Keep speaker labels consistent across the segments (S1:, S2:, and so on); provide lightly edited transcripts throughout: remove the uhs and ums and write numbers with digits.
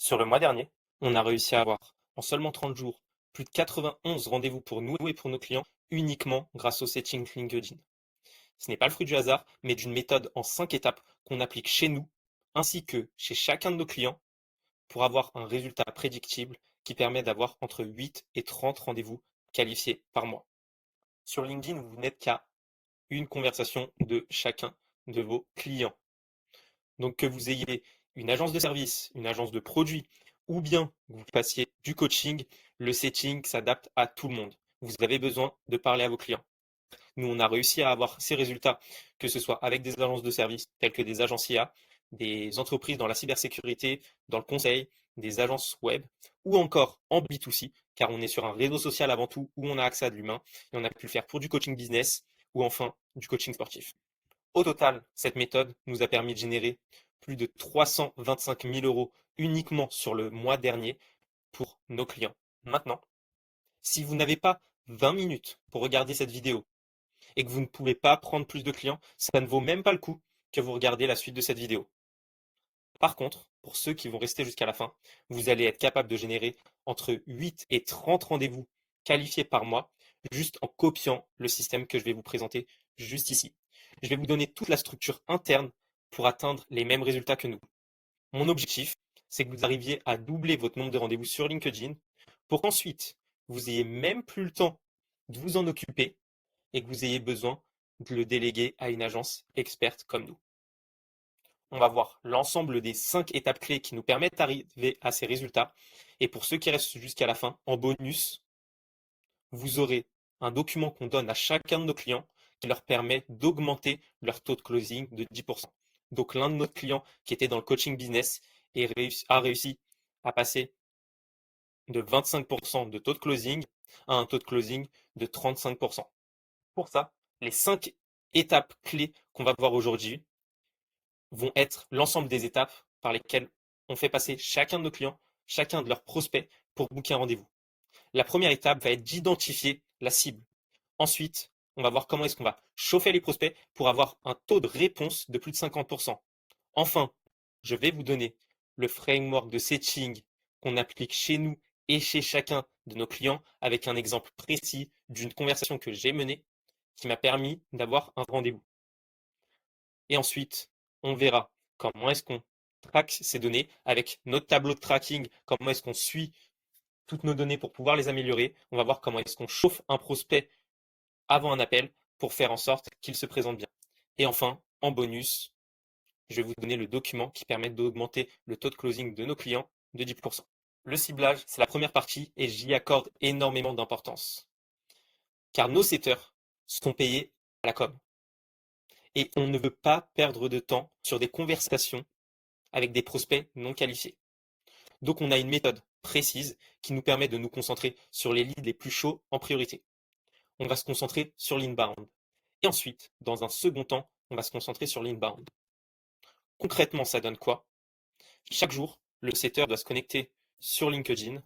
S1: Sur le mois dernier, on a réussi à avoir, en seulement 30 jours, plus de 91 rendez-vous pour nous et pour nos clients uniquement grâce au setting LinkedIn. Ce n'est pas le fruit du hasard, mais d'une méthode en 5 étapes qu'on applique chez nous ainsi que chez chacun de nos clients pour avoir un résultat prédictible qui permet d'avoir entre 8 et 30 rendez-vous qualifiés par mois. Sur LinkedIn, vous n'êtes qu'à une conversation de chacun de vos clients. Donc que vous ayez une agence de service, une agence de produits, ou bien que vous fassiez du coaching, le setting s'adapte à tout le monde. Vous avez besoin de parler à vos clients. Nous, on a réussi à avoir ces résultats, que ce soit avec des agences de service telles que des agences IA, des entreprises dans la cybersécurité, dans le conseil, des agences web, ou encore en B2C, car on est sur un réseau social avant tout où on a accès à de l'humain, et on a pu le faire pour du coaching business ou enfin du coaching sportif. Au total, cette méthode nous a permis de générer plus de 325 000 euros uniquement sur le mois dernier pour nos clients. Maintenant, si vous n'avez pas 20 minutes pour regarder cette vidéo et que vous ne pouvez pas prendre plus de clients, ça ne vaut même pas le coup que vous regardez la suite de cette vidéo. Par contre, pour ceux qui vont rester jusqu'à la fin, vous allez être capable de générer entre 8 et 30 rendez-vous qualifiés par mois juste en copiant le système que je vais vous présenter juste ici. Je vais vous donner toute la structure interne pour atteindre les mêmes résultats que nous. Mon objectif, c'est que vous arriviez à doubler votre nombre de rendez-vous sur LinkedIn pour qu'ensuite, vous ayez même plus le temps de vous en occuper et que vous ayez besoin de le déléguer à une agence experte comme nous. On va voir l'ensemble des 5 étapes clés qui nous permettent d'arriver à ces résultats. Et pour ceux qui restent jusqu'à la fin, en bonus, vous aurez un document qu'on donne à chacun de nos clients qui leur permet d'augmenter leur taux de closing de 10%. Donc l'un de nos clients qui était dans le coaching business a réussi à passer de 25% de taux de closing à un taux de closing de 35%. Pour ça, les 5 étapes clés qu'on va voir aujourd'hui vont être l'ensemble des étapes par lesquelles on fait passer chacun de nos clients, chacun de leurs prospects pour booker un rendez-vous. La première étape va être d'identifier la cible. Ensuite, on va voir comment est-ce qu'on va chauffer les prospects pour avoir un taux de réponse de plus de 50%. Enfin, je vais vous donner le framework de setting qu'on applique chez nous et chez chacun de nos clients avec un exemple précis d'une conversation que j'ai menée qui m'a permis d'avoir un rendez-vous. Et ensuite, on verra comment est-ce qu'on traque ces données avec notre tableau de tracking, comment est-ce qu'on suit toutes nos données pour pouvoir les améliorer. On va voir comment est-ce qu'on chauffe un prospect avant un appel pour faire en sorte qu'il se présente bien. Et enfin, en bonus, je vais vous donner le document qui permet d'augmenter le taux de closing de nos clients de 10%. Le ciblage, c'est la première partie et j'y accorde énormément d'importance. Car nos setters sont payés à la com. Et on ne veut pas perdre de temps sur des conversations avec des prospects non qualifiés. Donc on a une méthode précise qui nous permet de nous concentrer sur les leads les plus chauds en priorité. On va se concentrer sur l'inbound. Et ensuite, dans un second temps, on va se concentrer sur l'inbound. Concrètement, ça donne quoi? Chaque jour, le setter doit se connecter sur LinkedIn.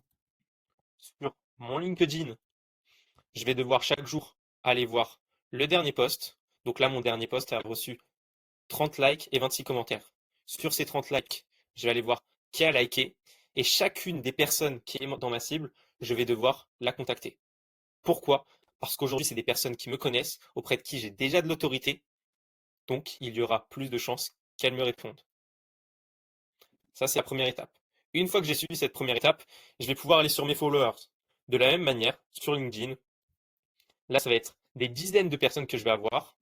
S1: Sur mon LinkedIn, je vais devoir chaque jour aller voir le dernier post. Donc là, mon dernier post a reçu 30 likes et 26 commentaires. Sur ces 30 likes, je vais aller voir qui a liké et chacune des personnes qui est dans ma cible, je vais devoir la contacter. Pourquoi? Parce qu'aujourd'hui, c'est des personnes qui me connaissent, auprès de qui j'ai déjà de l'autorité, donc il y aura plus de chances qu'elles me répondent. Ça, c'est la première étape. Une fois que j'ai suivi cette première étape, je vais pouvoir aller sur mes followers. De la même manière, sur LinkedIn, là, ça va être des dizaines de personnes que je vais avoir,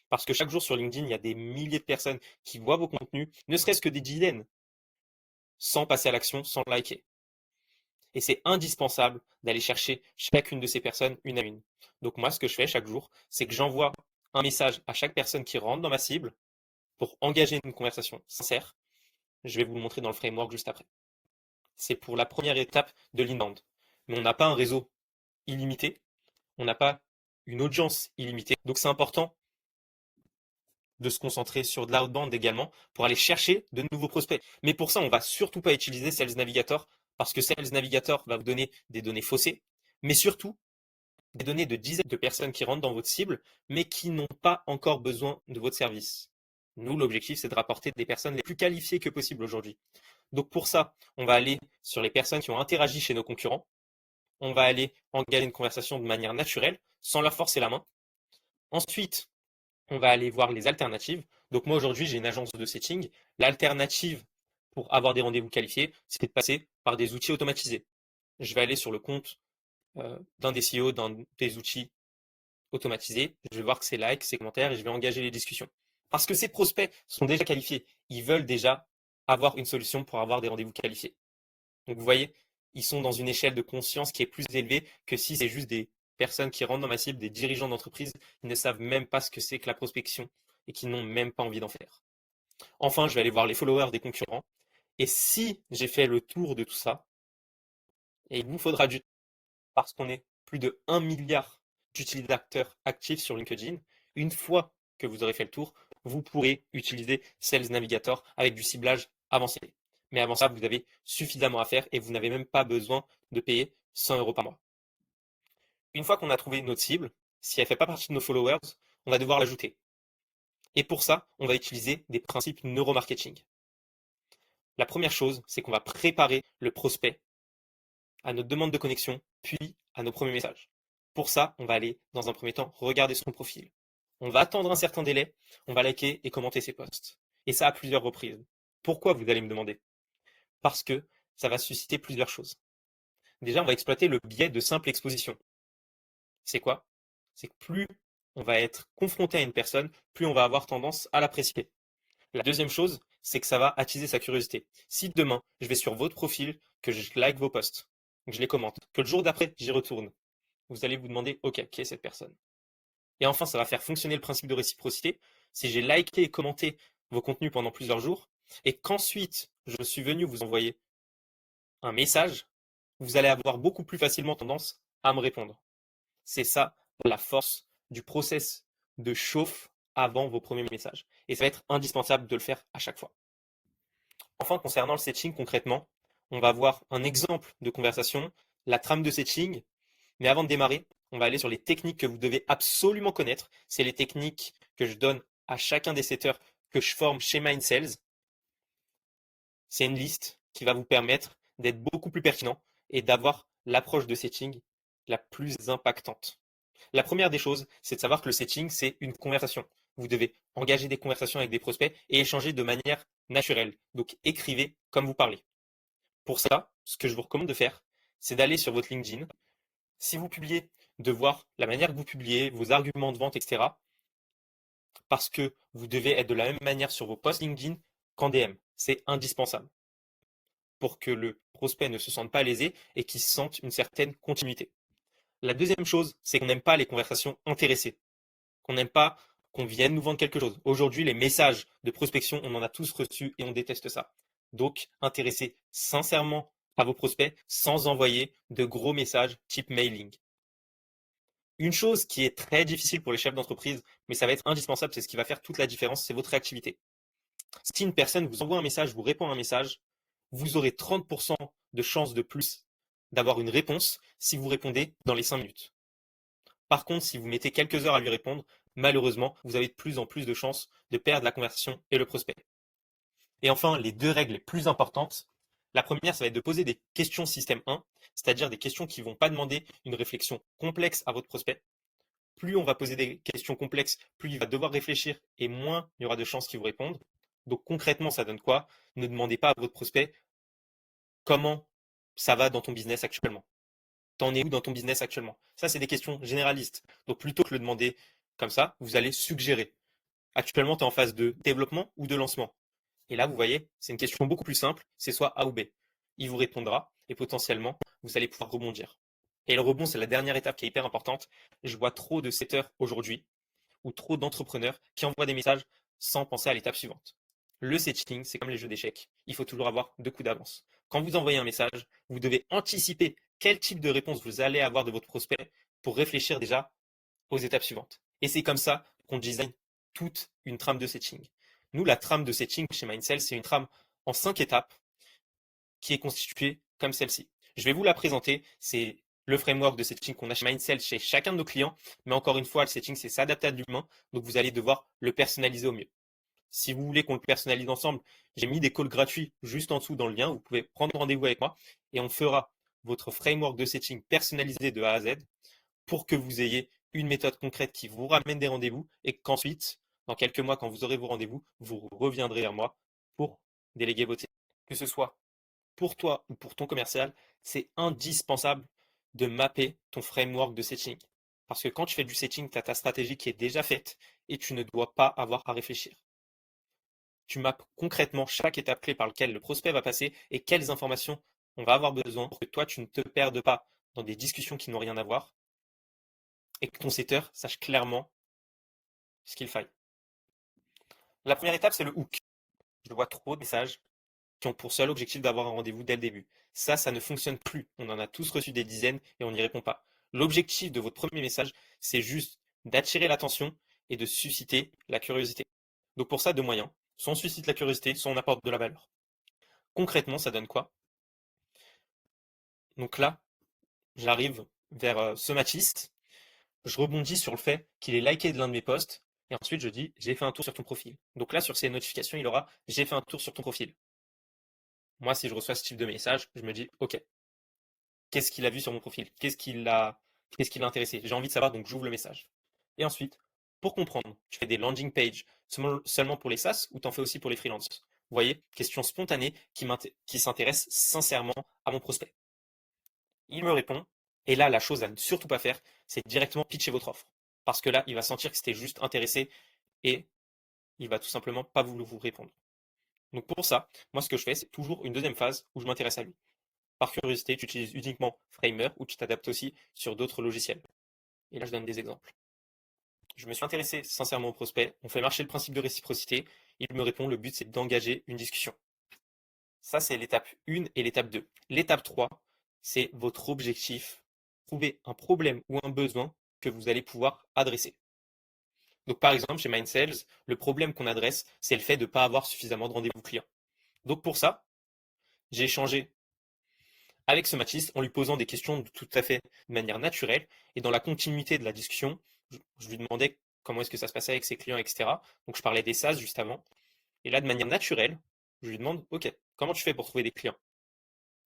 S1: parce que chaque jour sur LinkedIn, il y a des milliers de personnes qui voient vos contenus, ne serait-ce que des dizaines, sans passer à l'action, sans liker. Et c'est indispensable d'aller chercher chacune de ces personnes une à une. Donc moi, ce que je fais chaque jour, c'est que j'envoie un message à chaque personne qui rentre dans ma cible pour engager une conversation sincère. Je vais vous le montrer dans le framework juste après. C'est pour la première étape de l'inbound. Mais on n'a pas un réseau illimité, on n'a pas une audience illimitée. Donc c'est important de se concentrer sur de l'outbound également pour aller chercher de nouveaux prospects. Mais pour ça, on va surtout pas utiliser Sales Navigator parce que Sales Navigator va vous donner des données faussées, mais surtout des données de dizaines de personnes qui rentrent dans votre cible, mais qui n'ont pas encore besoin de votre service. Nous, l'objectif, c'est de rapporter des personnes les plus qualifiées que possible aujourd'hui. Donc pour ça, on va aller sur les personnes qui ont interagi chez nos concurrents. On va aller engager une conversation de manière naturelle, sans leur forcer la main. Ensuite, on va aller voir les alternatives. Donc moi aujourd'hui, j'ai une agence de setting. L'alternative pour avoir des rendez-vous qualifiés, c'est de passer par des outils automatisés. Je vais aller sur le compte d'un des CEO, d'un des outils automatisés. Je vais voir que c'est like, c'est commentaires et je vais engager les discussions. Parce que ces prospects sont déjà qualifiés. Ils veulent déjà avoir une solution pour avoir des rendez-vous qualifiés. Donc vous voyez, ils sont dans une échelle de conscience qui est plus élevée que si c'est juste des personnes qui rentrent dans ma cible, des dirigeants d'entreprise qui ne savent même pas ce que c'est que la prospection et qui n'ont même pas envie d'en faire. Enfin, je vais aller voir les followers des concurrents. Et si j'ai fait le tour de tout ça, et il vous faudra du temps parce qu'on est plus de 1 milliard d'utilisateurs actifs sur LinkedIn, une fois que vous aurez fait le tour, vous pourrez utiliser Sales Navigator avec du ciblage avancé. Mais avant ça, vous avez suffisamment à faire et vous n'avez même pas besoin de payer 100 euros par mois. Une fois qu'on a trouvé notre cible, si elle ne fait pas partie de nos followers, on va devoir l'ajouter. Et pour ça, on va utiliser des principes neuromarketing. La première chose, c'est qu'on va préparer le prospect à notre demande de connexion, puis à nos premiers messages. Pour ça, on va aller, dans un premier temps, regarder son profil. On va attendre un certain délai, on va liker et commenter ses posts. Et ça à plusieurs reprises. Pourquoi, vous allez me demander? Parce que ça va susciter plusieurs choses. Déjà, on va exploiter le biais de simple exposition. C'est quoi? C'est que plus on va être confronté à une personne, plus on va avoir tendance à l'apprécier. La deuxième chose, c'est que ça va attiser sa curiosité. Si demain, je vais sur votre profil, que je like vos posts, que je les commente, que le jour d'après, j'y retourne, vous allez vous demander, OK, qui est cette personne? Et enfin, ça va faire fonctionner le principe de réciprocité. Si j'ai liké et commenté vos contenus pendant plusieurs jours, et qu'ensuite, je suis venu vous envoyer un message, vous allez avoir beaucoup plus facilement tendance à me répondre. C'est ça la force du process de chauffe avant vos premiers messages. Et ça va être indispensable de le faire à chaque fois. Enfin, concernant le setting, concrètement, on va voir un exemple de conversation, la trame de setting, mais avant de démarrer, on va aller sur les techniques que vous devez absolument connaître. C'est les techniques que je donne à chacun des setters que je forme chez MindSales. C'est une liste qui va vous permettre d'être beaucoup plus pertinent et d'avoir l'approche de setting la plus impactante. La première des choses, c'est de savoir que le setting, c'est une conversation. Vous devez engager des conversations avec des prospects et échanger de manière naturelle. Donc écrivez comme vous parlez. Pour ça, ce que je vous recommande de faire, c'est d'aller sur votre LinkedIn. Si vous publiez, de voir la manière que vous publiez, vos arguments de vente, etc. Parce que vous devez être de la même manière sur vos posts LinkedIn qu'en DM. C'est indispensable pour que le prospect ne se sente pas lésé et qu'il sente une certaine continuité. La deuxième chose, c'est qu'on n'aime pas les conversations intéressées, qu'on n'aime pas qu'on vienne nous vendre quelque chose. Aujourd'hui, les messages de prospection, on en a tous reçus et on déteste ça. Donc, intéressez sincèrement à vos prospects sans envoyer de gros messages type mailing. Une chose qui est très difficile pour les chefs d'entreprise, mais ça va être indispensable, c'est ce qui va faire toute la différence, c'est votre réactivité. Si une personne vous envoie un message, vous répond à un message, vous aurez 30% de chances de plus d'avoir une réponse si vous répondez dans les 5 minutes. Par contre, si vous mettez quelques heures à lui répondre, malheureusement, vous avez de plus en plus de chances de perdre la conversation et le prospect. Et enfin, les deux règles les plus importantes. La première, ça va être de poser des questions système 1, c'est-à-dire des questions qui ne vont pas demander une réflexion complexe à votre prospect. Plus on va poser des questions complexes, plus il va devoir réfléchir et moins il y aura de chances qu'il vous réponde. Donc concrètement, ça donne quoi? Ne demandez pas à votre prospect comment ça va dans ton business actuellement. T'en es où dans ton business actuellement? Ça, c'est des questions généralistes. Donc plutôt que de le demander comme ça, vous allez suggérer. Actuellement, tu es en phase de développement ou de lancement. Et là, vous voyez, c'est une question beaucoup plus simple, c'est soit A ou B. Il vous répondra et potentiellement, vous allez pouvoir rebondir. Et le rebond, c'est la dernière étape qui est hyper importante. Je vois trop de setters aujourd'hui ou trop d'entrepreneurs qui envoient des messages sans penser à l'étape suivante. Le setting, c'est comme les jeux d'échecs. Il faut toujours avoir 2 coups d'avance. Quand vous envoyez un message, vous devez anticiper quel type de réponse vous allez avoir de votre prospect pour réfléchir déjà aux étapes suivantes. Et c'est comme ça qu'on design toute une trame de setting. Nous, la trame de setting chez Mindcell, c'est une trame en 5 étapes qui est constituée comme celle-ci. Je vais vous la présenter. C'est le framework de setting qu'on a chez Mindcell chez chacun de nos clients. Mais encore une fois, le setting, c'est s'adapter à l'humain. Donc, vous allez devoir le personnaliser au mieux. Si vous voulez qu'on le personnalise ensemble, j'ai mis des calls gratuits juste en dessous dans le lien. Vous pouvez prendre rendez-vous avec moi et on fera votre framework de setting personnalisé de A à Z pour que vous ayez une méthode concrète qui vous ramène des rendez-vous et qu'ensuite, dans quelques mois, quand vous aurez vos rendez-vous, vous reviendrez vers moi pour déléguer votre setting. Que ce soit pour toi ou pour ton commercial, c'est indispensable de mapper ton framework de setting. Parce que quand tu fais du setting, tu as ta stratégie qui est déjà faite et tu ne dois pas avoir à réfléchir. Tu mappes concrètement chaque étape clé par laquelle le prospect va passer et quelles informations on va avoir besoin pour que toi, tu ne te perdes pas dans des discussions qui n'ont rien à voir et que ton setter sache clairement ce qu'il faille. La première étape, c'est le hook. Je vois trop de messages qui ont pour seul objectif d'avoir un rendez-vous dès le début. Ça ne fonctionne plus. On en a tous reçu des dizaines et on n'y répond pas. L'objectif de votre premier message, c'est juste d'attirer l'attention et de susciter la curiosité. Donc pour ça, deux moyens. Soit on suscite la curiosité, soit on apporte de la valeur. Concrètement, ça donne quoi? Donc là, j'arrive vers ce Mathis, je rebondis sur le fait qu'il ait liké de l'un de mes posts, et ensuite je dis j'ai fait un tour sur ton profil. Donc là, sur ses notifications, il aura j'ai fait un tour sur ton profil. Moi, si je reçois ce type de message, je me dis ok, qu'est-ce qu'il a vu sur mon profil? Qu'est-ce qui l'a intéressé? J'ai envie de savoir, donc j'ouvre le message. Et ensuite, pour comprendre, tu fais des landing pages seulement pour les SaaS ou t'en fais aussi pour les freelances? Vous voyez, question spontanée qui s'intéresse sincèrement à mon prospect. Il me répond, et là, la chose à ne surtout pas faire, c'est directement pitcher votre offre. Parce que là, il va sentir que c'était juste intéressé et il va tout simplement pas vous répondre. Donc pour ça, moi ce que je fais, c'est toujours une deuxième phase où je m'intéresse à lui. Par curiosité, tu utilises uniquement Framer ou tu t'adaptes aussi sur d'autres logiciels. Et là, je donne des exemples. Je me suis intéressé sincèrement au prospect, on fait marcher le principe de réciprocité, il me répond, le but c'est d'engager une discussion. Ça, c'est l'étape 1 et l'étape 2. L'étape 3, c'est votre objectif, trouver un problème ou un besoin que vous allez pouvoir adresser. Donc par exemple, chez MindSales, le problème qu'on adresse, c'est le fait de ne pas avoir suffisamment de rendez-vous clients. Donc pour ça, j'ai échangé avec ce Mathis en lui posant des questions tout à fait de manière naturelle. Et dans la continuité de la discussion, je lui demandais comment est-ce que ça se passait avec ses clients, etc. Donc je parlais des SaaS juste avant. Et là, de manière naturelle, je lui demande, OK, comment tu fais pour trouver des clients?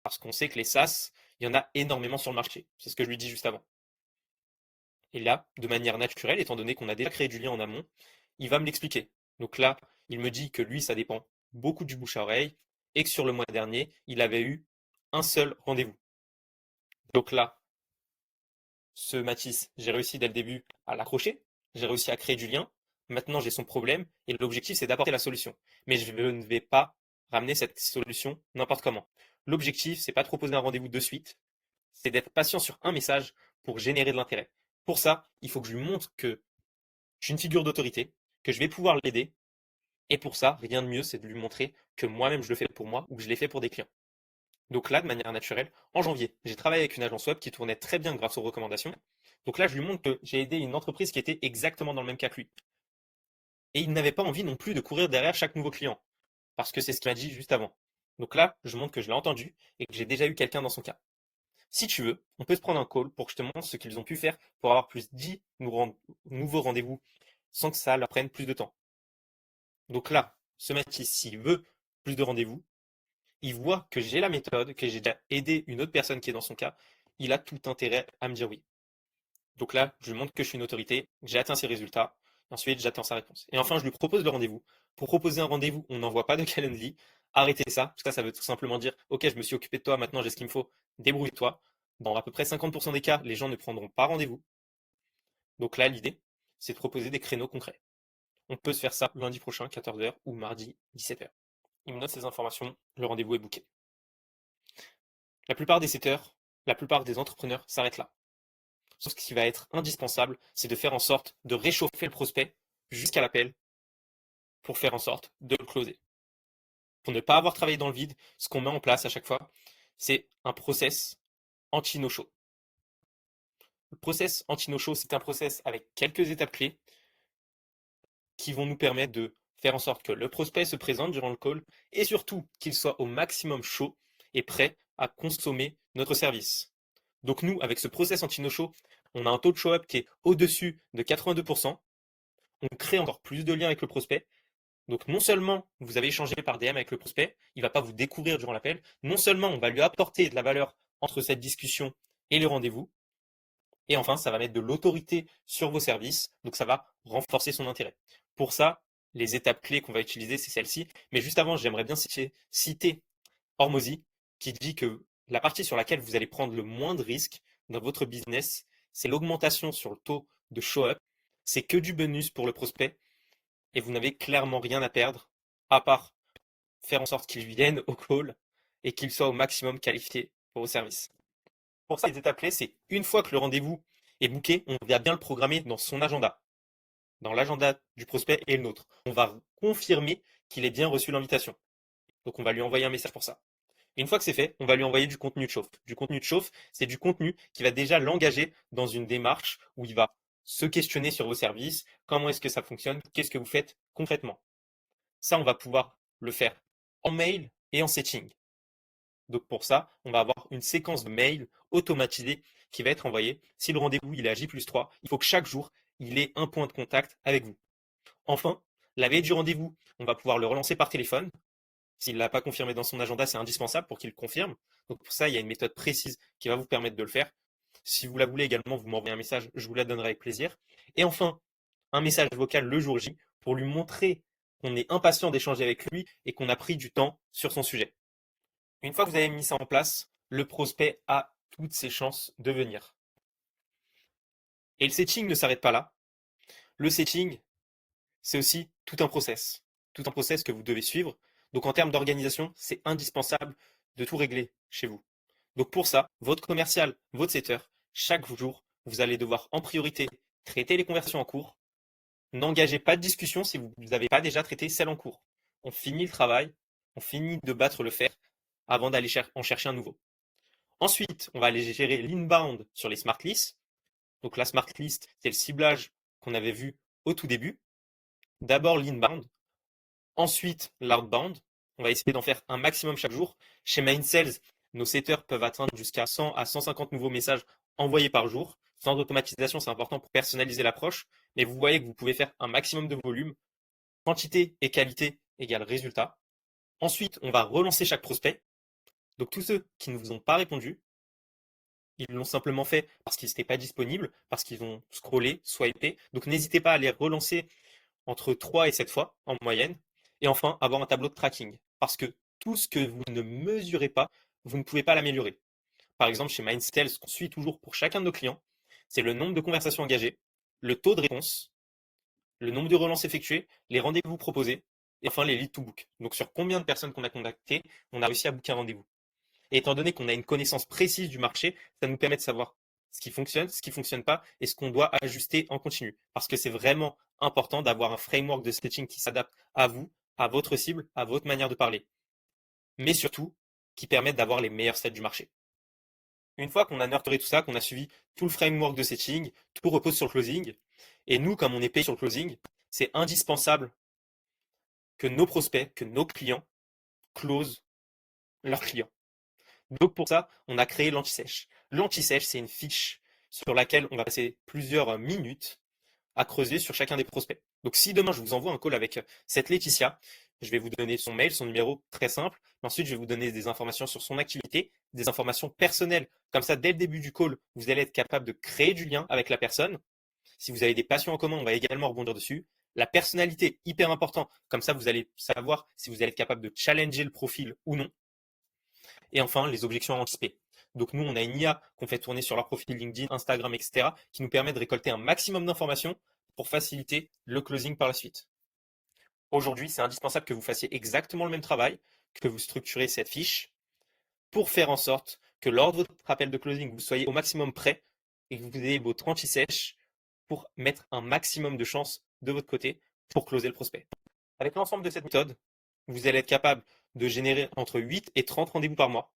S1: Parce qu'on sait que les SaaS, il y en a énormément sur le marché. C'est ce que je lui dis juste avant. Et là, de manière naturelle, étant donné qu'on a déjà créé du lien en amont, il va me l'expliquer. Donc là, il me dit que lui, ça dépend beaucoup du bouche à oreille et que sur le mois dernier, il avait eu un seul rendez-vous. Donc là, ce Mathis, j'ai réussi dès le début à l'accrocher, j'ai réussi à créer du lien. Maintenant, j'ai son problème et l'objectif, c'est d'apporter la solution. Mais je ne vais pas ramener cette solution n'importe comment. L'objectif, c'est pas de proposer un rendez-vous de suite, c'est d'être patient sur un message pour générer de l'intérêt. Pour ça, il faut que je lui montre que je suis une figure d'autorité, que je vais pouvoir l'aider. Et pour ça, rien de mieux, c'est de lui montrer que moi-même je le fais pour moi ou que je l'ai fait pour des clients. Donc là, de manière naturelle, en janvier, j'ai travaillé avec une agence web qui tournait très bien grâce aux recommandations. Donc là, je lui montre que j'ai aidé une entreprise qui était exactement dans le même cas que lui. Et il n'avait pas envie non plus de courir derrière chaque nouveau client, parce que c'est ce qu'il m'a dit juste avant. Donc là, je montre que je l'ai entendu et que j'ai déjà eu quelqu'un dans son cas. Si tu veux, on peut se prendre un call pour que je te montre ce qu'ils ont pu faire pour avoir plus de 10 nouveaux rendez-vous sans que ça leur prenne plus de temps. Donc là, ce Mathis, s'il veut plus de rendez-vous, il voit que j'ai la méthode, que j'ai déjà aidé une autre personne qui est dans son cas, il a tout intérêt à me dire oui. Donc là, je lui montre que je suis une autorité, que j'ai atteint ses résultats, ensuite j'attends sa réponse. Et enfin, je lui propose le rendez-vous. Pour proposer un rendez-vous, on n'envoie pas de Calendly. Arrêtez ça, parce que ça veut tout simplement dire, ok, je me suis occupé de toi, maintenant j'ai ce qu'il me faut, débrouille-toi. Dans à peu près 50% des cas, les gens ne prendront pas rendez-vous. Donc là, l'idée, c'est de proposer des créneaux concrets. On peut se faire ça lundi prochain, 14h, ou mardi, 17h. Il me note ces informations, le rendez-vous est booké. La plupart des setters, la plupart des entrepreneurs s'arrêtent là. Sauf que ce qui va être indispensable, c'est de faire en sorte de réchauffer le prospect jusqu'à l'appel pour faire en sorte de le closer. Pour ne pas avoir travaillé dans le vide, ce qu'on met en place à chaque fois, c'est un process anti-no-show. Le process anti-no-show, c'est un process avec quelques étapes clés qui vont nous permettre de faire en sorte que le prospect se présente durant le call et surtout qu'il soit au maximum chaud et prêt à consommer notre service. Donc nous, avec ce process anti-no-show, on a un taux de show-up qui est au-dessus de 82%. On crée encore plus de liens avec le prospect Donc non seulement vous avez échangé par DM avec le prospect, il ne va pas vous découvrir durant l'appel, non seulement on va lui apporter de la valeur entre cette discussion et le rendez-vous, et enfin ça va mettre de l'autorité sur vos services, donc ça va renforcer son intérêt. Pour ça, les étapes clés qu'on va utiliser, c'est celle-ci. Mais juste avant, j'aimerais bien citer Hormozy, qui dit que la partie sur laquelle vous allez prendre le moins de risques dans votre business, c'est l'augmentation sur le taux de show-up. C'est que du bonus pour le prospect et vous n'avez clairement rien à perdre à part faire en sorte qu'il vienne au call et qu'il soit au maximum qualifié pour vos services. Pour ça, les étapes clés, c'est une fois que le rendez-vous est booké, on va bien le programmer dans son agenda, dans l'agenda du prospect et le nôtre. On va confirmer qu'il ait bien reçu l'invitation. Donc on va lui envoyer un message pour ça. Et une fois que c'est fait, on va lui envoyer du contenu de chauffe. Du contenu de chauffe, c'est du contenu qui va déjà l'engager dans une démarche où il va se questionner sur vos services, comment est-ce que ça fonctionne, qu'est-ce que vous faites concrètement. Ça, on va pouvoir le faire en mail et en setting. Donc pour ça, on va avoir une séquence de mails automatisée qui va être envoyée. Si le rendez-vous il est à J+3, il faut que chaque jour, il ait un point de contact avec vous. Enfin, la veille du rendez-vous, on va pouvoir le relancer par téléphone. S'il ne l'a pas confirmé dans son agenda, c'est indispensable pour qu'il le confirme. Donc pour ça, il y a une méthode précise qui va vous permettre de le faire. Si vous la voulez également, vous m'envoyez un message, je vous la donnerai avec plaisir. Et enfin, un message vocal le jour J pour lui montrer qu'on est impatient d'échanger avec lui et qu'on a pris du temps sur son sujet. Une fois que vous avez mis ça en place, le prospect a toutes ses chances de venir. Et le setting ne s'arrête pas là. Le setting, c'est aussi tout un process que vous devez suivre. Donc en termes d'organisation, c'est indispensable de tout régler chez vous. Donc pour ça, votre commercial, votre setter, chaque jour, vous allez devoir en priorité traiter les conversions en cours. N'engagez pas de discussion si vous n'avez pas déjà traité celle en cours. On finit le travail, on finit de battre le fer avant d'aller en chercher un nouveau. Ensuite, on va aller gérer l'inbound sur les smart lists. Donc la smart list, c'est le ciblage qu'on avait vu au tout début. D'abord l'inbound, ensuite l'outbound. On va essayer d'en faire un maximum chaque jour. Chez MindSales, nos setters peuvent atteindre jusqu'à 100 à 150 nouveaux messages envoyés par jour. Sans automatisation, c'est important pour personnaliser l'approche. Mais vous voyez que vous pouvez faire un maximum de volume. Quantité et qualité égale résultat. Ensuite, on va relancer chaque prospect. Donc tous ceux qui ne vous ont pas répondu, ils l'ont simplement fait parce qu'ils n'étaient pas disponibles, parce qu'ils ont scrollé, swipé. Donc n'hésitez pas à les relancer entre 3 et 7 fois en moyenne. Et enfin, avoir un tableau de tracking. Parce que tout ce que vous ne mesurez pas, vous ne pouvez pas l'améliorer. Par exemple, chez MindSales, ce qu'on suit toujours pour chacun de nos clients, c'est le nombre de conversations engagées, le taux de réponse, le nombre de relances effectuées, les rendez-vous proposés, et enfin les leads to book. Donc sur combien de personnes qu'on a contactées, on a réussi à booker un rendez-vous. Et étant donné qu'on a une connaissance précise du marché, ça nous permet de savoir ce qui fonctionne pas et ce qu'on doit ajuster en continu. Parce que c'est vraiment important d'avoir un framework de stitching qui s'adapte à vous, à votre cible, à votre manière de parler. Mais surtout, qui permette d'avoir les meilleurs stats du marché. Une fois qu'on a nurturé tout ça, qu'on a suivi tout le framework de setting, tout repose sur le closing. Et nous, comme on est payé sur le closing, c'est indispensable que nos prospects, que nos clients closent leurs clients. Donc pour ça, on a créé l'anti-sèche. L'anti-sèche, c'est une fiche sur laquelle on va passer plusieurs minutes à creuser sur chacun des prospects. Donc si demain je vous envoie un call avec cette Laetitia, je vais vous donner son mail, son numéro, très simple. Ensuite, je vais vous donner des informations sur son activité, des informations personnelles. Comme ça, dès le début du call, vous allez être capable de créer du lien avec la personne. Si vous avez des passions en commun, on va également rebondir dessus. La personnalité, hyper important. Comme ça, vous allez savoir si vous allez être capable de challenger le profil ou non. Et enfin, les objections anticipées. Donc nous, on a une IA qu'on fait tourner sur leur profil LinkedIn, Instagram, etc., qui nous permet de récolter un maximum d'informations pour faciliter le closing par la suite. Aujourd'hui, c'est indispensable que vous fassiez exactement le même travail, que vous structurez cette fiche pour faire en sorte que lors de votre appel de closing, vous soyez au maximum prêt et que vous ayez votre anti-sèche pour mettre un maximum de chances de votre côté pour closer le prospect. Avec l'ensemble de cette méthode, vous allez être capable de générer entre 8 et 30 rendez-vous par mois.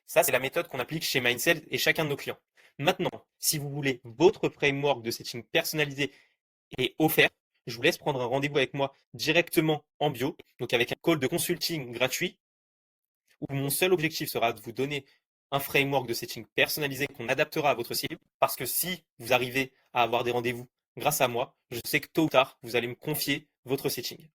S1: Ça, c'est la méthode qu'on applique chez Mindcell et chacun de nos clients. Maintenant, si vous voulez votre framework de setting personnalisé et offert, je vous laisse prendre un rendez-vous avec moi directement en bio, donc avec un call de consulting gratuit, où mon seul objectif sera de vous donner un framework de setting personnalisé qu'on adaptera à votre cible, parce que si vous arrivez à avoir des rendez-vous grâce à moi, je sais que tôt ou tard, vous allez me confier votre setting.